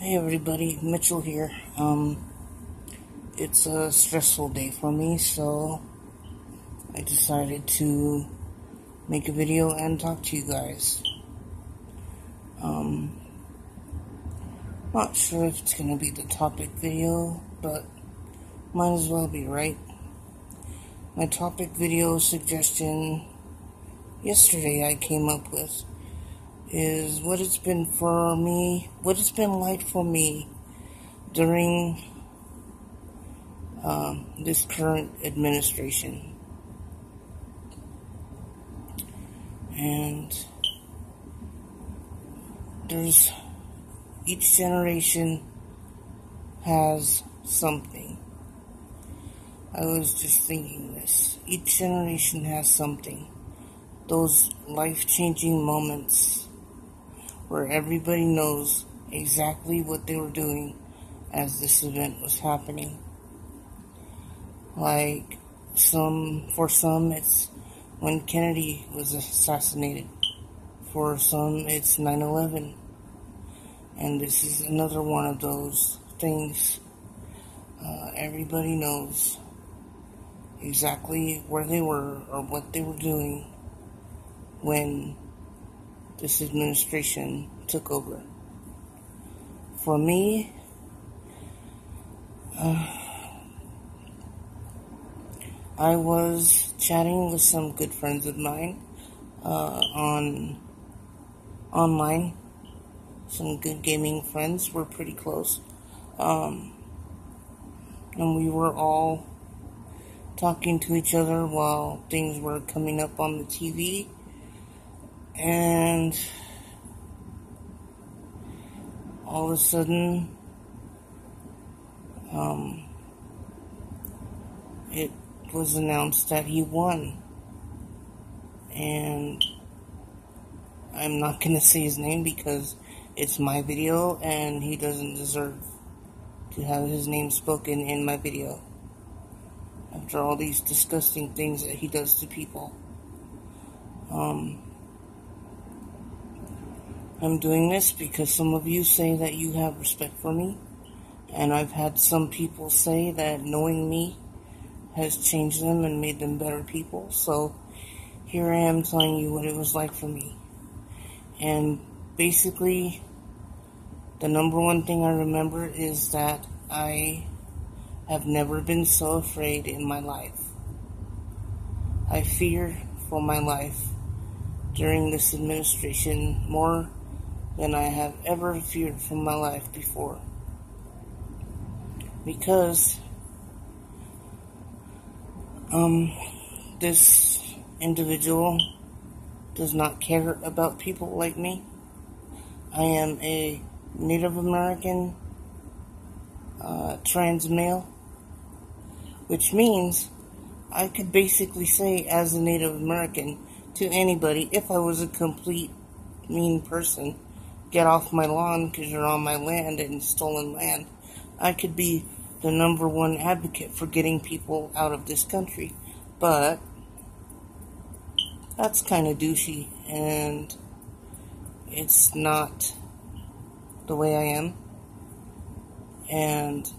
Hey everybody, Mitchell here. It's a stressful day for me, so I decided to make a video and talk to you guys. Not sure if it's gonna be the topic video, but might as well be, right? My topic video suggestion yesterday I came up with is what it's been like for me during this current administration. And each generation has something. I was just thinking this. Each generation has something. Those life-changing moments where everybody knows exactly what they were doing as this event was happening. Like, for some, it's when Kennedy was assassinated. For some, it's 9/11. And this is another one of those things. Everybody knows exactly where they were or what they were doing when this administration took over. For me, I was chatting with some good friends of mine online. Some good gaming friends. We're pretty close. And we were all talking to each other while things were coming up on the TV. And all of a sudden, it was announced that he won. And I'm not going to say his name because it's my video and he doesn't deserve to have his name spoken in my video after all these disgusting things that he does to people. I'm doing this because some of you say that you have respect for me, and I've had some people say that knowing me has changed them and made them better people. So here I am telling you what it was like for me. And basically, the number one thing I remember is that I have never been so afraid in my life. I fear for my life during this administration more than I have ever feared for my life before. Because this individual does not care about people like me. I am a Native American trans male, which means I could basically say as a Native American to anybody, if I was a complete mean person, get off my lawn because you're on my land and stolen land. I could be the number one advocate for getting people out of this country, but that's kind of douchey, and it's not the way I am, and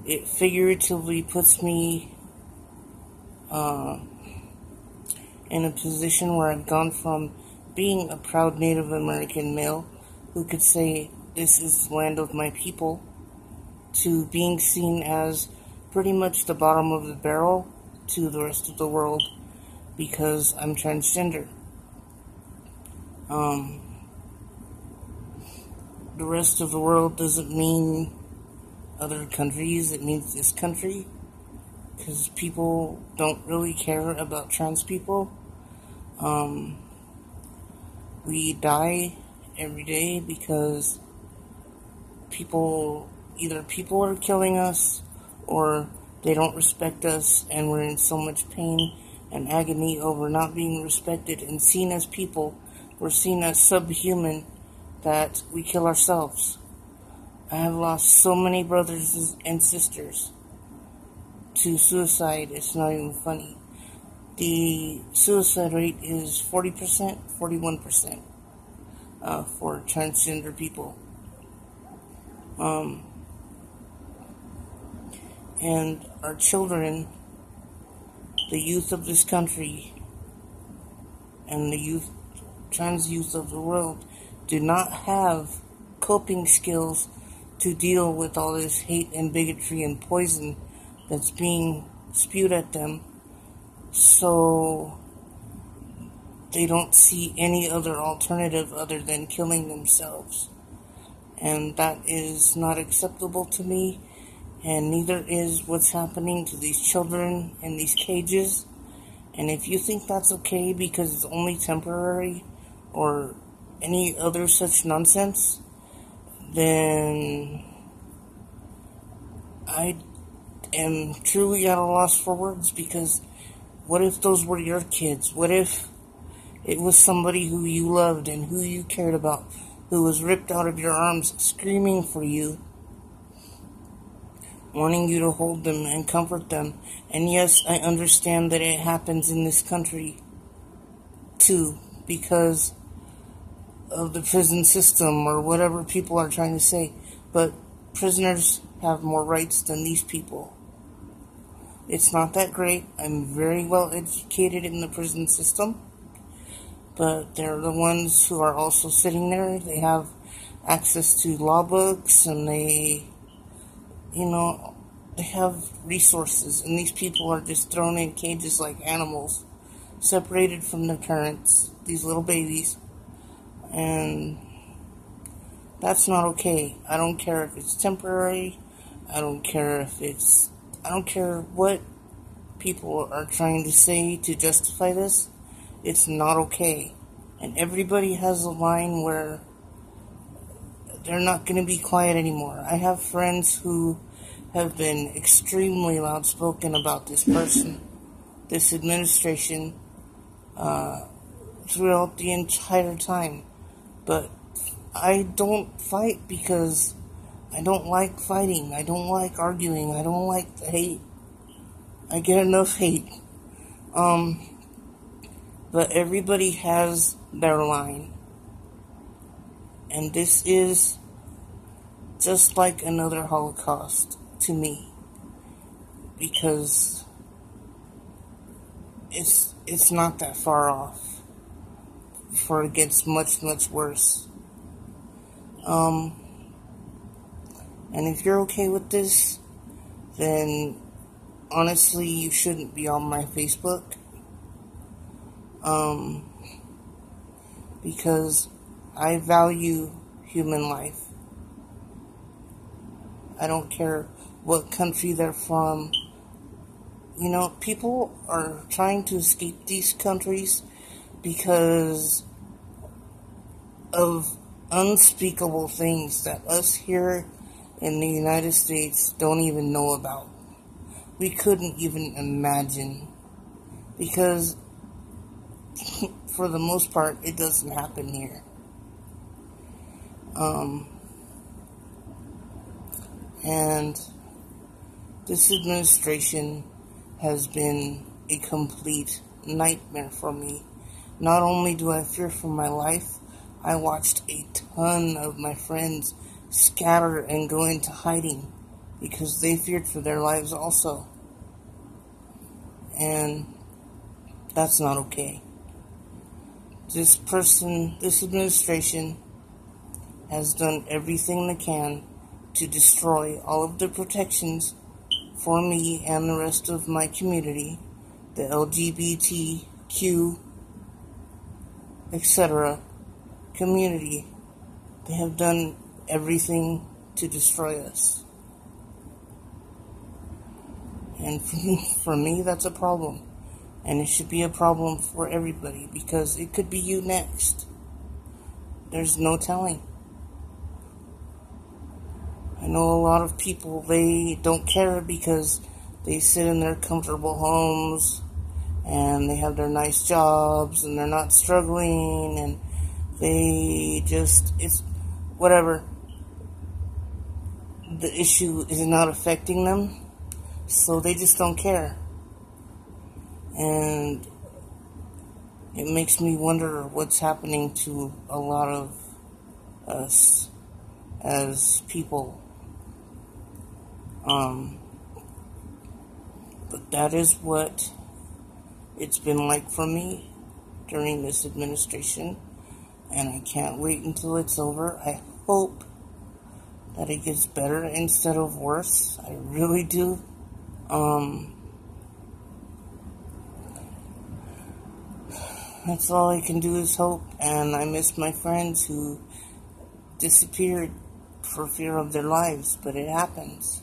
it figuratively puts me in a position where I've gone from being a proud Native American male who could say, this is the land of my people, to being seen as pretty much the bottom of the barrel to the rest of the world because I'm transgender. The rest of the world doesn't mean other countries, it means this country, because people don't really care about trans people. We die every day because either people are killing us or they don't respect us, and we're in so much pain and agony over not being respected and seen as people. We're seen as subhuman that we kill ourselves. I have lost so many brothers and sisters to suicide, it's not even funny. The suicide rate is 40%, 41% for transgender people. Um, and our children, the youth of this country, and the youth, trans youth of the world, do not have coping skills to deal with all this hate and bigotry and poison that's being spewed at them. So they don't see any other alternative other than killing themselves. And that is not acceptable to me, and neither is what's happening to these children in these cages. And if you think that's okay because it's only temporary or any other such nonsense, then I am truly at a loss for words, because what if those were your kids? What if it was somebody who you loved and who you cared about, who was ripped out of your arms, screaming for you, wanting you to hold them and comfort them? And yes, I understand that it happens in this country too, because of the prison system or whatever people are trying to say. But prisoners have more rights than these people. It's not that great. I'm very well educated in the prison system, but they're the ones who are also sitting there. They have access to law books, and they have resources, and these people are just thrown in cages like animals, separated from their parents, these little babies, and that's not okay. I don't care if it's temporary. I don't care what people are trying to say to justify this. It's not okay. And everybody has a line where they're not going to be quiet anymore. I have friends who have been extremely outspoken about this person, this administration, throughout the entire time. But I don't fight because I don't like fighting. I don't like arguing. I don't like the hate. I get enough hate. But everybody has their line. And this is just like another Holocaust to me, because it's not that far off, for it gets much, much worse. And if you're okay with this, then honestly, you shouldn't be on my Facebook. Because I value human life. I don't care what country they're from. People are trying to escape these countries because of unspeakable things that us here in the United States don't even know about. We couldn't even imagine, because for the most part, it doesn't happen here. And this administration has been a complete nightmare for me. Not only do I fear for my life, I watched a ton of my friends scatter and go into hiding because they feared for their lives also. And that's not okay. This administration has done everything they can to destroy all of the protections for me and the rest of my community, the LGBTQ, etc. community. They have done everything to destroy us. And for me, that's a problem. And it should be a problem for everybody, because it could be you next. There's no telling. I know a lot of people, they don't care because they sit in their comfortable homes and they have their nice jobs and they're not struggling, and it's whatever. The issue is not affecting them, so they just don't care. And it makes me wonder what's happening to a lot of us as people But that is what it's been like for me during this administration, and I can't wait until it's over. I hope that it gets better instead of worse. I really do. That's all I can do is hope, and I miss my friends who disappeared for fear of their lives, but it happens.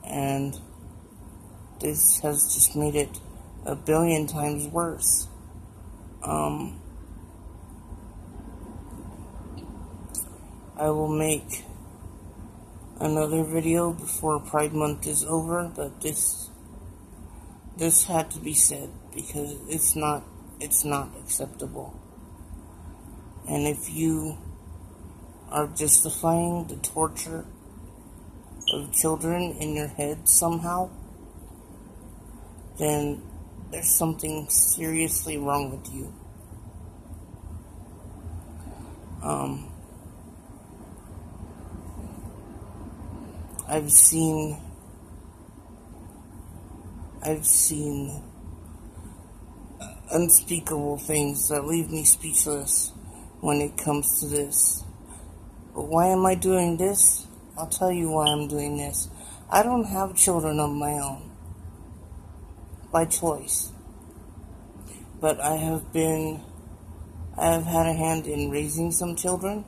And this has just made it a billion times worse. I will make another video before Pride Month is over, but this had to be said because it's not acceptable. And if you are justifying the torture of children in your head somehow, then there's something seriously wrong with you. I've seen unspeakable things that leave me speechless when it comes to this. But why am I doing this? I'll tell you why I'm doing this. I don't have children of my own by choice, but I have had a hand in raising some children,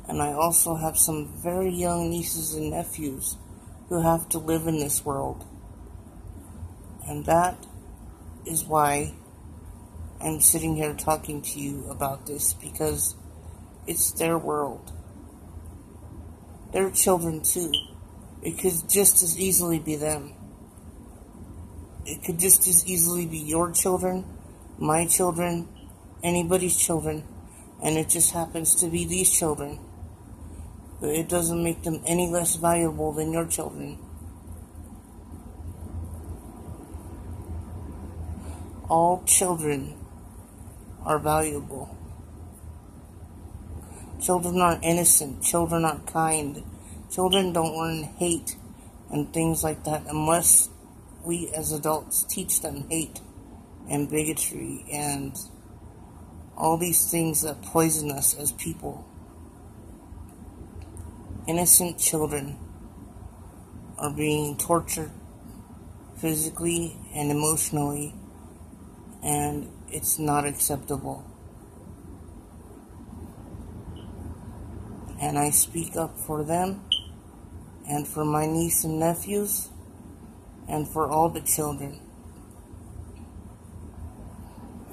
and I also have some very young nieces and nephews who have to live in this world. And that is why I'm sitting here talking to you about this, because it's their world. They're children too. It could just as easily be them. It could just as easily be your children, my children, anybody's children, and it just happens to be these children. But it doesn't make them any less valuable than your children. All children are valuable. Children are innocent. Children are kind. Children don't learn hate and things like that unless we as adults teach them hate and bigotry and all these things that poison us as people. Innocent children are being tortured physically and emotionally, and it's not acceptable. And I speak up for them, and for my niece and nephews, and for all the children.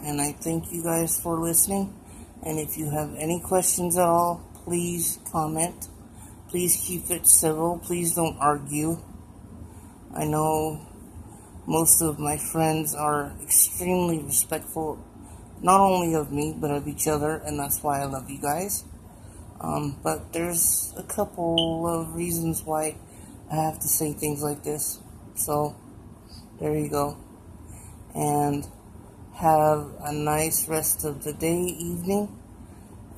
And I thank you guys for listening, and if you have any questions at all, please comment. Please keep it civil. Please don't argue. I know most of my friends are extremely respectful, not only of me, but of each other, and that's why I love you guys. But there's a couple of reasons why I have to say things like this. So, there you go. And have a nice rest of the day, evening.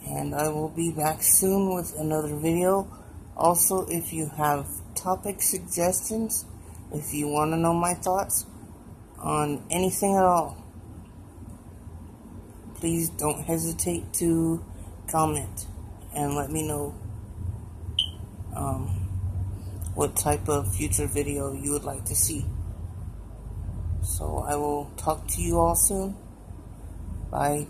And I will be back soon with another video. Also, if you have topic suggestions, if you want to know my thoughts on anything at all, please don't hesitate to comment and let me know what type of future video you would like to see. So I will talk to you all soon. Bye.